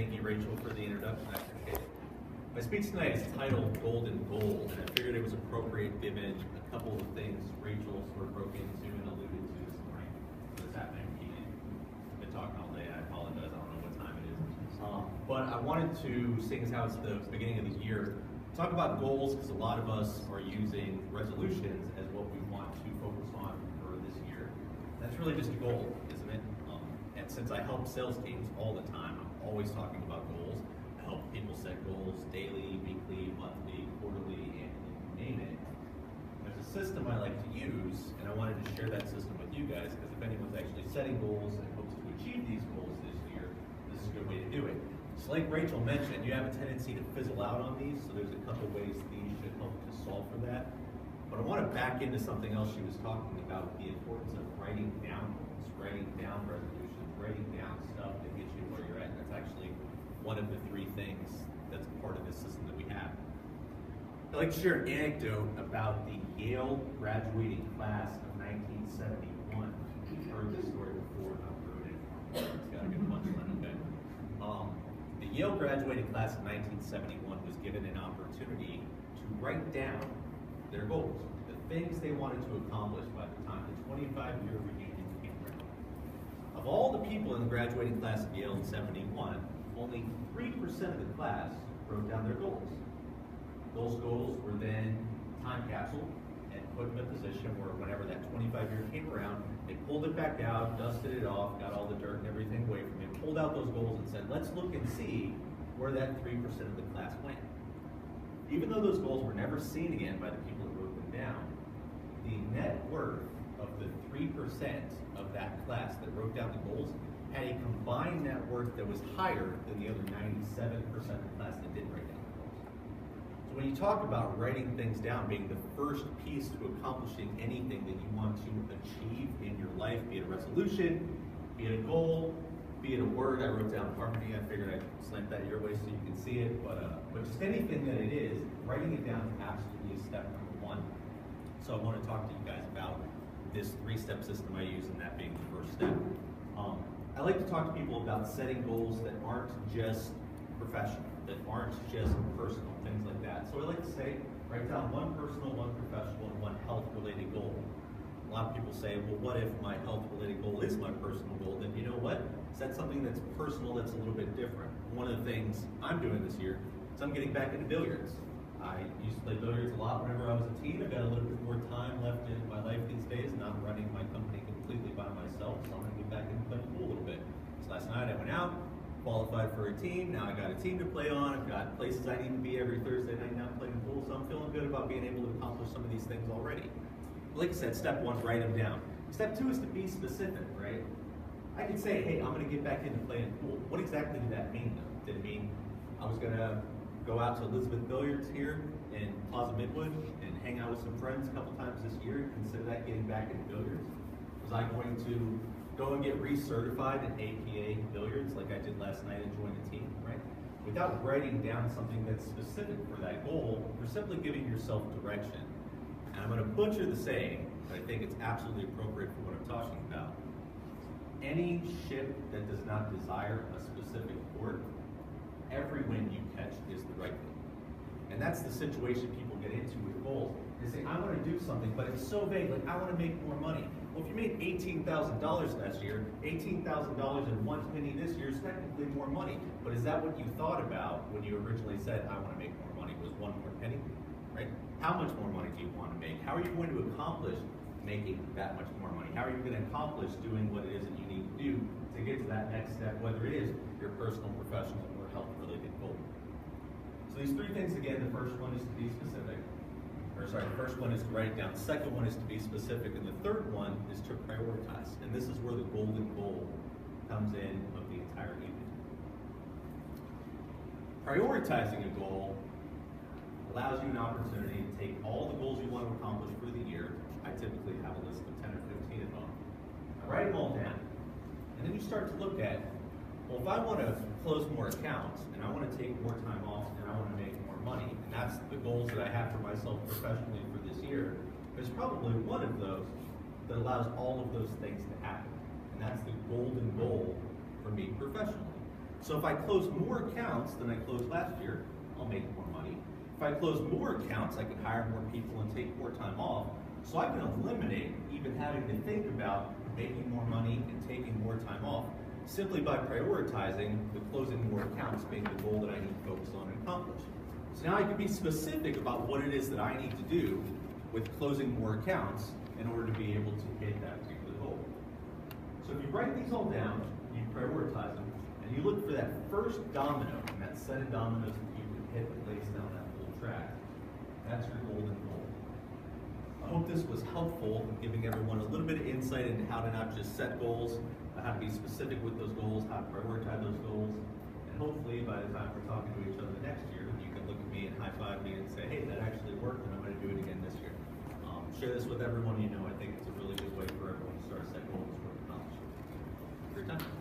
Thank you, Rachel, for the introduction. I appreciate it. My speech tonight is titled Golden Goal, and I figured it was appropriate given a couple of things Rachel sort of broke into and alluded to this morning. What's happening? I've been talking all day. I apologize. I don't know what time it is. But I wanted to, seeing as how it's the beginning of the year, talk about goals because a lot of us are using resolutions as what we want to focus on for this year. That's really just a goal, isn't it? And since I help sales teams all the time, I'm always talking about goals. I help people set goals daily, weekly, monthly, quarterly, and you name it. There's a system I like to use, and I wanted to share that system with you guys because if anyone's actually setting goals and hopes to achieve these goals this year, this is a good way to do it. So like Rachel mentioned, you have a tendency to fizzle out on these, so there's a couple ways these should help to solve for that. But I want to back into something else she was talking about, the importance of writing down goals, writing down resolutions, writing down stuff that gets you where you're at. That's actually one of the three things that's part of this system that we have. I'd like to share an anecdote about the Yale graduating class of 1971. You've heard this story before, I've heard it. It's got a good punchline, okay? The Yale graduating class of 1971 was given an opportunity to write down their goals, the things they wanted to accomplish by the time the 25-year reunion came around. Of all the people in the graduating class of Yale in 71, only 3% of the class wrote down their goals. Those goals were then time capsuled and put in a position where whenever that 25-year came around, they pulled it back out, dusted it off, got all the dirt and everything away from it, pulled out those goals and said, let's look and see where that 3% of the class went. Even though those goals were never seen again by the people that wrote them down, the net worth of the 3% of that class that wrote down the goals had a combined net worth that was higher than the other 97% of the class that didn't write down the goals. So when you talk about writing things down being the first piece to accomplishing anything that you want to achieve in your life, be it a resolution, be it a goal, be it a word I wrote down harmony, I figured I'd slant that your way so you can see it, but just anything that it is, writing it down is absolutely step number one. So I want to talk to you guys about this three-step system I use, and that being the first step. I like to talk to people about setting goals that aren't just professional, that aren't just personal, things like that. So I like to say, write down one personal, one professional, and one health-related goal. A lot of people say, well, what if my health-related goal is my personal goal? Then you know what? Set something that's personal that's a little bit different. One of the things I'm doing this year is I'm getting back into billiards. I used to play billiards a lot whenever I was a teen. I've got a little bit more time left in my life these days, and I'm running my company completely by myself, so I'm going to get back into playing pool a little bit. So last night I went out, qualified for a team. Now I got a team to play on. I've got places I need to be every Thursday night now playing pool, so I'm feeling good about being able to accomplish some of these things already. Like I said, step one, write them down. Step two is to be specific, right? I could say, hey, I'm going to get back into playing pool. What exactly did that mean, though? Did it mean I was going to go out to Elizabeth Billiards here in Plaza Midwood and hang out with some friends a couple times this year and consider that getting back into billiards? Was I going to go and get recertified in APA billiards like I did last night and join a team, right? Without writing down something that's specific for that goal, you're simply giving yourself direction. And I'm going to butcher the saying, but I think it's absolutely appropriate for what I'm talking about. Any ship that does not desire a specific port, every wind you catch is the right thing. And that's the situation people get into with goals. They say, I want to do something, but it's so vague, like I want to make more money. Well, if you made $18,000 last year, $18,000 and 1 penny this year is technically more money. But is that what you thought about when you originally said, I want to make more money, was 1 more penny? Right? How much more money do you want to make? How are you going to accomplish making that much more money? How are you going to accomplish doing what it is that you need to do to get to that next step, whether it is your personal, professional, or health-related goal? So these three things, again, the first one is to be specific. The first one is to write it down. The second one is to be specific. And the third one is to prioritize. And this is where the golden goal comes in of the entire evening. Prioritizing a goal allows you an opportunity to take all the goals you want to accomplish for the year. I typically have a list of 10 or 15 of them. I write them all down. And then you start to look at, well, if I want to close more accounts, and I want to take more time off, and I want to make more money, and that's the goals that I have for myself professionally for this year, there's probably one of those that allows all of those things to happen. And that's the golden goal for me professionally. So if I close more accounts than I closed last year, I'll make more money. If I close more accounts, I can hire more people and take more time off. So I can eliminate even having to think about making more money and taking more time off simply by prioritizing the closing more accounts being the goal that I need to focus on and accomplish. So now I can be specific about what it is that I need to do with closing more accounts in order to be able to hit that particular goal. So if you write these all down, you prioritize them, and you look for that first domino in that set of dominoes that you can hit that lays down that full track, that's your golden goal. I hope this was helpful in giving everyone a little bit of insight into how to not just set goals, but how to be specific with those goals, how to prioritize those goals, and hopefully by the time we're talking to each other next year, you can look at me and high-five me and say, hey, that actually worked, and I'm going to do it again this year. Share this with everyone you know. I think it's a really good way for everyone to start set goals for accomplishment. For your time.